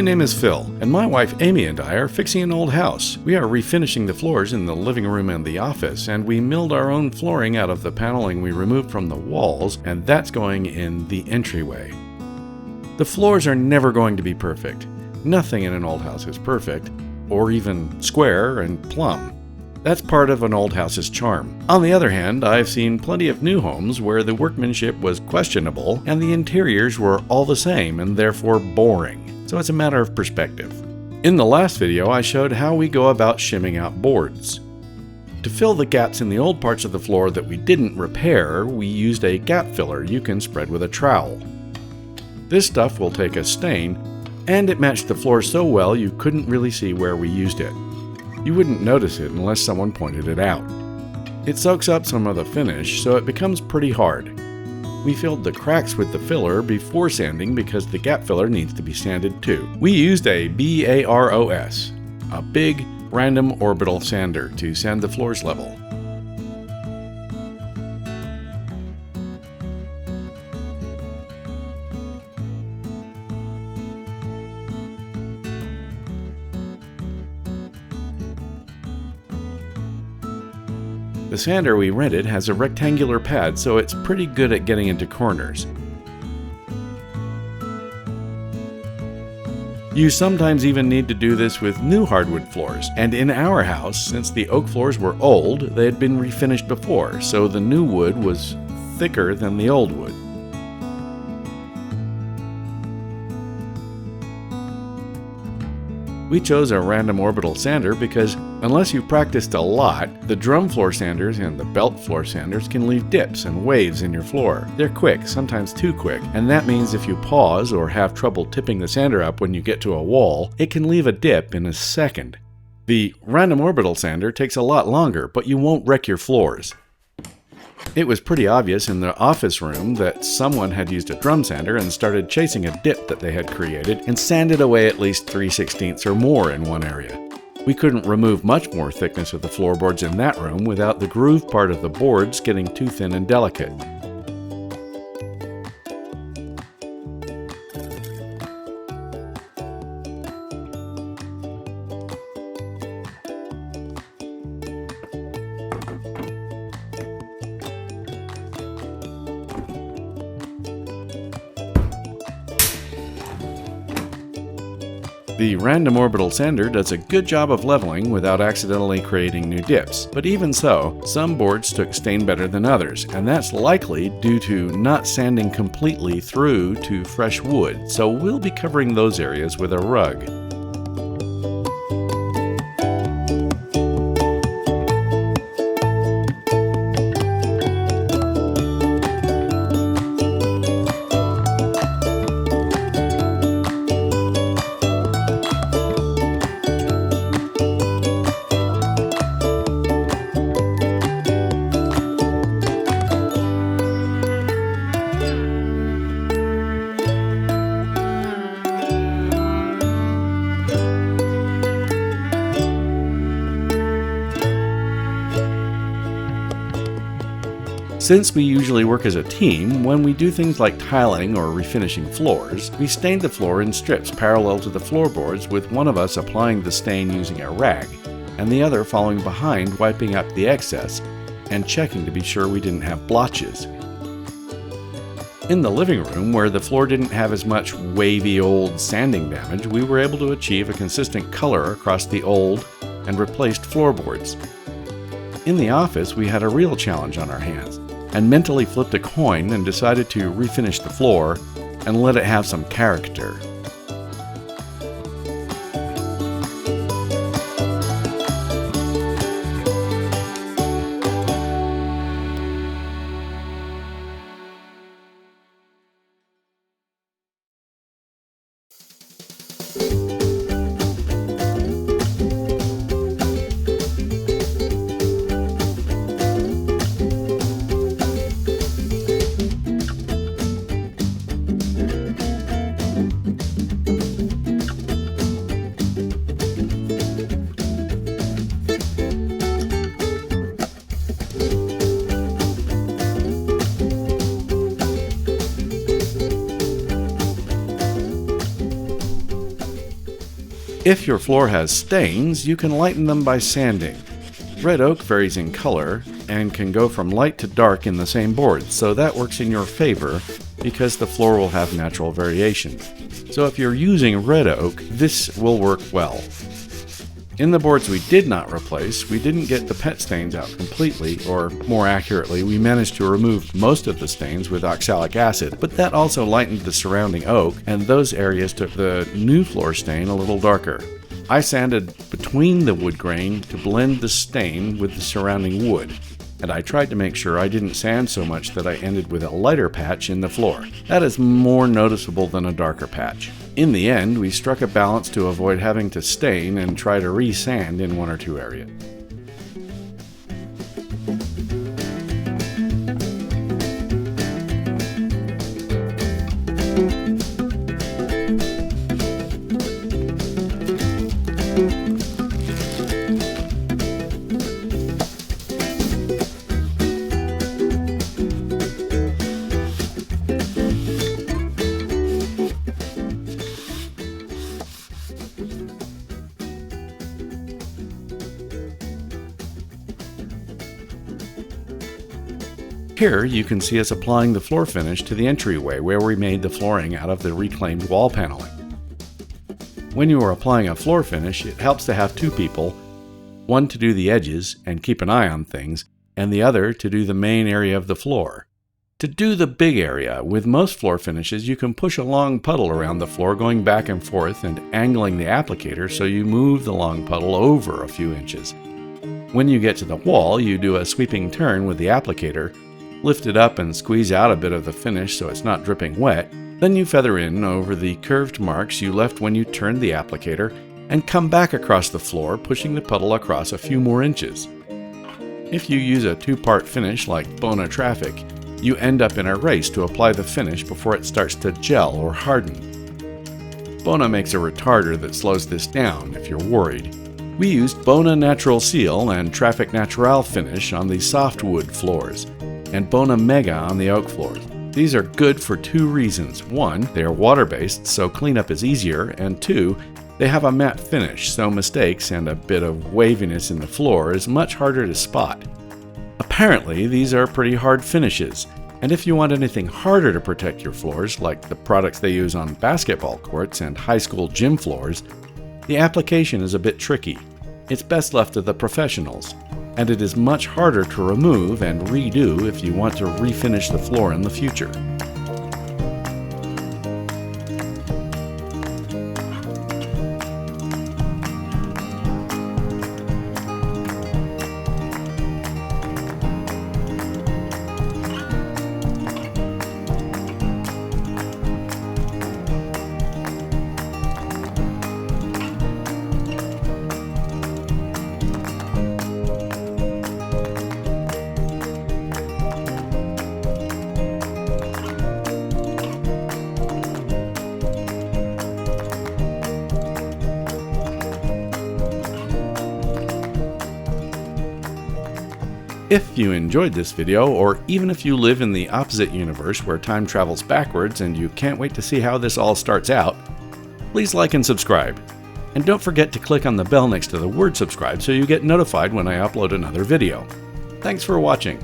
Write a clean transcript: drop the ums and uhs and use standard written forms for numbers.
name is Phil, and my wife Amy and I are fixing an old house. We are refinishing the floors in the living room and the office, and we milled our own flooring out of the paneling we removed from the walls, and that's going in the entryway. The floors are never going to be perfect. Nothing in an old house is perfect, or even square and plumb. That's part of an old house's charm. On the other hand, I've seen plenty of new homes where the workmanship was questionable and the interiors were all the same and therefore boring. So it's a matter of perspective. In the last video, I showed how we go about shimming out boards. To fill the gaps in the old parts of the floor that we didn't repair, we used a gap filler you can spread with a trowel. This stuff will take a stain, and it matched the floor so well you couldn't really see where we used it. You wouldn't notice it unless someone pointed it out. It soaks up some of the finish, so it becomes pretty hard. We filled the cracks with the filler before sanding because the gap filler needs to be sanded too. We used a BAROS, a big random orbital sander, to sand the floors level. The sander we rented has a rectangular pad, so it's pretty good at getting into corners. You sometimes even need to do this with new hardwood floors, and in our house, since the oak floors were old, they had been refinished before, so the new wood was thicker than the old wood. We chose a random orbital sander because, unless you've practiced a lot, the drum floor sanders and the belt floor sanders can leave dips and waves in your floor. They're quick, sometimes too quick, and that means if you pause or have trouble tipping the sander up when you get to a wall, it can leave a dip in a second. The random orbital sander takes a lot longer, but you won't wreck your floors. It was pretty obvious in the office room that someone had used a drum sander and started chasing a dip that they had created and sanded away at least 3/16 or more in one area. We couldn't remove much more thickness of the floorboards in that room without the groove part of the boards getting too thin and delicate. The random orbital sander does a good job of leveling without accidentally creating new dips, but even so, some boards took stain better than others, and that's likely due to not sanding completely through to fresh wood, so we'll be covering those areas with a rug. Since we usually work as a team, when we do things like tiling or refinishing floors, we stain the floor in strips parallel to the floorboards, with one of us applying the stain using a rag, and the other following behind wiping up the excess and checking to be sure we didn't have blotches. In the living room, where the floor didn't have as much wavy old sanding damage, we were able to achieve a consistent color across the old and replaced floorboards. In the office, we had a real challenge on our hands, and mentally flipped a coin and decided to refinish the floor and let it have some character. If your floor has stains, you can lighten them by sanding. Red oak varies in color and can go from light to dark in the same board, so that works in your favor because the floor will have natural variation. So if you're using red oak, this will work well. In the boards we did not replace, we didn't get the pet stains out completely, or more accurately, we managed to remove most of the stains with oxalic acid, but that also lightened the surrounding oak, and those areas took the new floor stain a little darker. I sanded between the wood grain to blend the stain with the surrounding wood, and I tried to make sure I didn't sand so much that I ended with a lighter patch in the floor. That is more noticeable than a darker patch. In the end, we struck a balance to avoid having to stain and try to re-sand in one or two areas. Here you can see us applying the floor finish to the entryway where we made the flooring out of the reclaimed wall paneling. When you are applying a floor finish, it helps to have two people, one to do the edges and keep an eye on things, and the other to do the main area of the floor. To do the big area, with most floor finishes you can push a long puddle around the floor going back and forth and angling the applicator so you move the long puddle over a few inches. When you get to the wall, you do a sweeping turn with the applicator, lift it up and squeeze out a bit of the finish so it's not dripping wet. Then you feather in over the curved marks you left when you turned the applicator and come back across the floor, pushing the puddle across a few more inches. If you use a two-part finish like Bona Traffic, you end up in a race to apply the finish before it starts to gel or harden. Bona makes a retarder that slows this down if you're worried. We used Bona Natural Seal and Traffic Natural finish on the softwood floors, and Bona Mega on the oak floors. These are good for two reasons. One, they are water-based, so cleanup is easier, and two, they have a matte finish, so mistakes and a bit of waviness in the floor is much harder to spot. Apparently, these are pretty hard finishes, and if you want anything harder to protect your floors, like the products they use on basketball courts and high school gym floors, the application is a bit tricky. It's best left to the professionals, and it is much harder to remove and redo if you want to refinish the floor in the future. If you enjoyed this video, or even if you live in the opposite universe where time travels backwards and you can't wait to see how this all starts out, please like and subscribe. And don't forget to click on the bell next to the word subscribe so you get notified when I upload another video. Thanks for watching.